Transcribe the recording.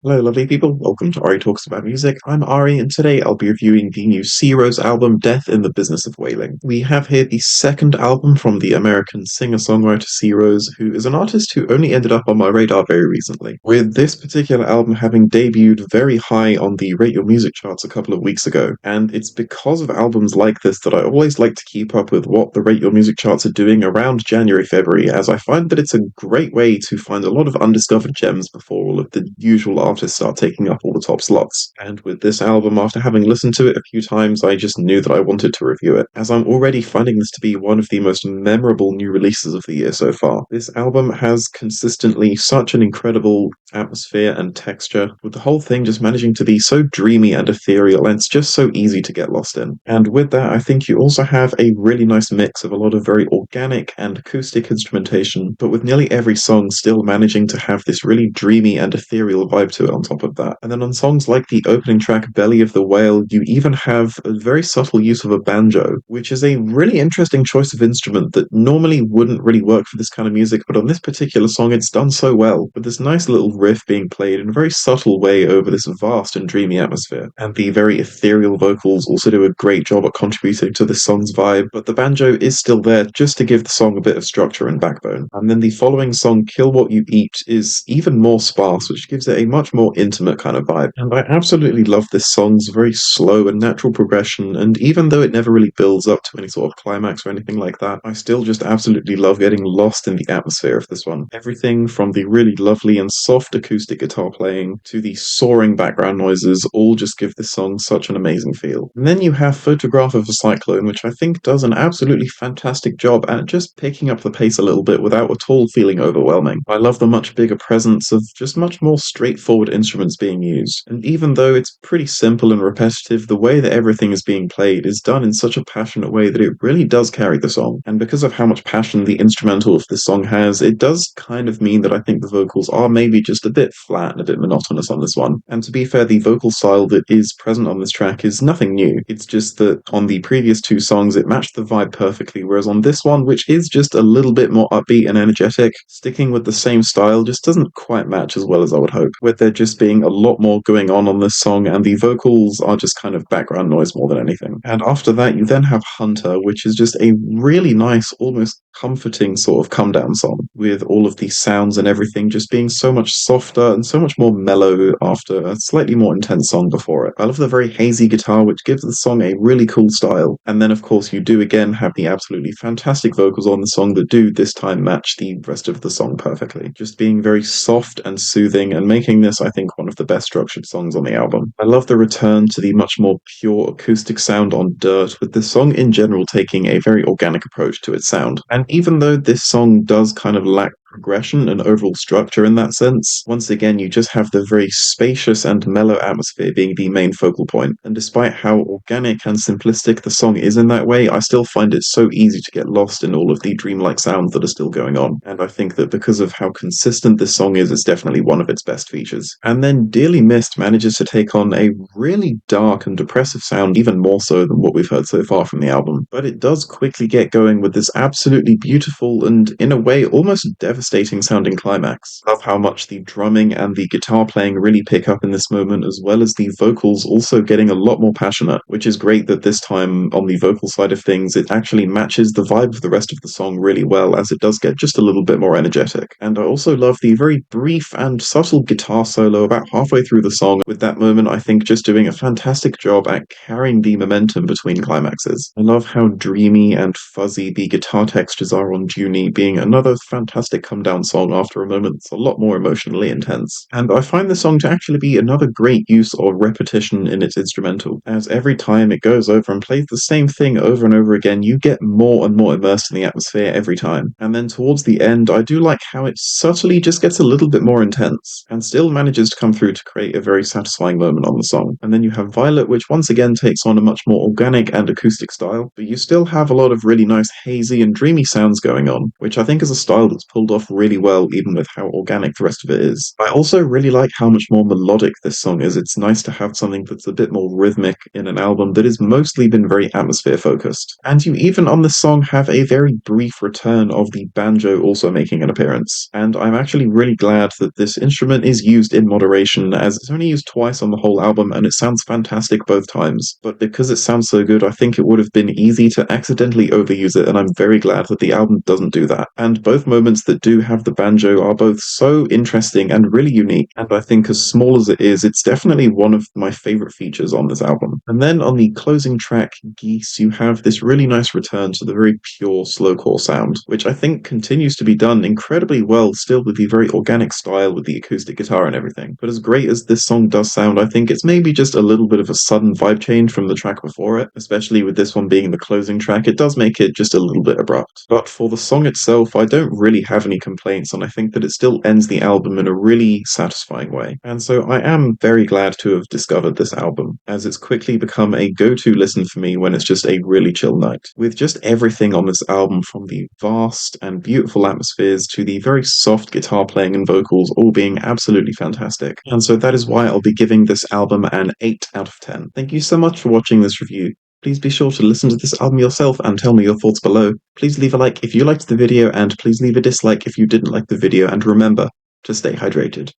Hello, lovely people. Welcome to Ari Talks About Music. I'm Ari, and today I'll be reviewing the new Searows album, Death in the Business of Wailing. We have here the second album from the American singer-songwriter Searows, who is an artist who only ended up on my radar very recently. With this particular album having debuted very high on the Rate Your Music charts a couple of weeks ago, and it's because of albums like this that I always like to keep up with what the Rate Your Music charts are doing around January, February, as I find that it's a great way to find a lot of undiscovered gems before all of the usual artists start taking up all the top slots. And with this album, after having listened to it a few times, I just knew that I wanted to review it, as I'm already finding this to be one of the most memorable new releases of the year so far. This album has consistently such an incredible atmosphere and texture, with the whole thing just managing to be so dreamy and ethereal, and it's just so easy to get lost in. And with that, I think you also have a really nice mix of a lot of very organic and acoustic instrumentation, but with nearly every song still managing to have this really dreamy and ethereal vibe to it on top of that. And then on songs like the opening track Belly of the Whale, you even have a very subtle use of a banjo, which is a really interesting choice of instrument that normally wouldn't really work for this kind of music, but on this particular song it's done so well, with this nice little riff being played in a very subtle way over this vast and dreamy atmosphere. And the very ethereal vocals also do a great job at contributing to the song's vibe, but the banjo is still there just to give the song a bit of structure and backbone. And then the following song, Kill What You Eat, is even more sparse, which gives it a much more intimate kind of vibe. And I absolutely love this song's very slow and natural progression, and even though it never really builds up to any sort of climax or anything like that, I still just absolutely love getting lost in the atmosphere of this one. Everything from the really lovely and soft acoustic guitar playing to the soaring background noises all just give this song such an amazing feel. And then you have Photograph of a Cyclone, which I think does an absolutely fantastic job at just picking up the pace a little bit without at all feeling overwhelming. I love the much bigger presence of just much more straightforward instruments being used. And even though it's pretty simple and repetitive, the way that everything is being played is done in such a passionate way that it really does carry the song. And because of how much passion the instrumental of this song has, it does kind of mean that I think the vocals are maybe just a bit flat and a bit monotonous on this one. And to be fair, the vocal style that is present on this track is nothing new. It's just that on the previous two songs it matched the vibe perfectly, whereas on this one, which is just a little bit more upbeat and energetic, sticking with the same style just doesn't quite match as well as I would hope, with there just being a lot more going on this song, and the vocals are just kind of background noise more than anything. And after that, you then have Hunter, which is just a really nice, almost comforting sort of come down song, with all of the sounds and everything just being so much softer and so much more mellow after a slightly more intense song before it. I love the very hazy guitar, which gives the song a really cool style. And then, of course, you do again have the absolutely fantastic vocals on the song that do this time match the rest of the song perfectly, just being very soft and soothing and making this, I think, one of the best structured songs on the album. I love the return to the much more pure acoustic sound on Dirt, with the song in general taking a very organic approach to its sound. And even though this song does kind of lack progression and overall structure in that sense, once again you just have the very spacious and mellow atmosphere being the main focal point. And despite how organic and simplistic the song is in that way, I still find it so easy to get lost in all of the dreamlike sounds that are still going on. And I think that because of how consistent this song is, it's definitely one of its best features. And then Dearly Missed manages to take on a really dark and depressive sound, even more so than what we've heard so far from the album. But it does quickly get going with this absolutely beautiful and, in a way, almost devastating sounding climax. Love how much the drumming and the guitar playing really pick up in this moment, as well as the vocals also getting a lot more passionate, which is great that this time on the vocal side of things it actually matches the vibe of the rest of the song really well, as it does get just a little bit more energetic. And I also love the very brief and subtle guitar solo about halfway through the song, with that moment I think just doing a fantastic job at carrying the momentum between climaxes. I love how dreamy and fuzzy the guitar textures are on Junie, being another fantastic come down song after a moment that's a lot more emotionally intense. And I find the song to actually be another great use of repetition in its instrumental, as every time it goes over and plays the same thing over and over again, you get more and more immersed in the atmosphere every time. And then towards the end, I do like how it subtly just gets a little bit more intense, and still manages to come through to create a very satisfying moment on the song. And then you have Violet, which once again takes on a much more organic and acoustic style, but you still have a lot of really nice hazy and dreamy sounds going on, which I think is a style that's pulled off off really well, even with how organic the rest of it is. I also really like how much more melodic this song is. It's nice to have something that's a bit more rhythmic in an album that has mostly been very atmosphere focused. And you even on this song have a very brief return of the banjo also making an appearance. And I'm actually really glad that this instrument is used in moderation, as it's only used twice on the whole album and it sounds fantastic both times. But because it sounds so good, I think it would have been easy to accidentally overuse it, and I'm very glad that the album doesn't do that. And both moments that do have the banjo are both so interesting and really unique, and I think as small as it is, it's definitely one of my favorite features on this album. And then on the closing track, Geese, you have this really nice return to the very pure slowcore sound, which I think continues to be done incredibly well still with the very organic style with the acoustic guitar and everything. But as great as this song does sound, I think it's maybe just a little bit of a sudden vibe change from the track before it, especially with this one being the closing track. It does make it just a little bit abrupt. But for the song itself, I don't really have any complaints, and I think that it still ends the album in a really satisfying way. And so I am very glad to have discovered this album, as it's quickly become a go-to listen for me when it's just a really chill night. With just everything on this album, from the vast and beautiful atmospheres to the very soft guitar playing and vocals, all being absolutely fantastic. And so that is why I'll be giving this album an 8 out of 10. Thank you so much for watching this review. Please be sure to listen to this album yourself and tell me your thoughts below. Please leave a like if you liked the video, and please leave a dislike if you didn't like the video, and remember to stay hydrated.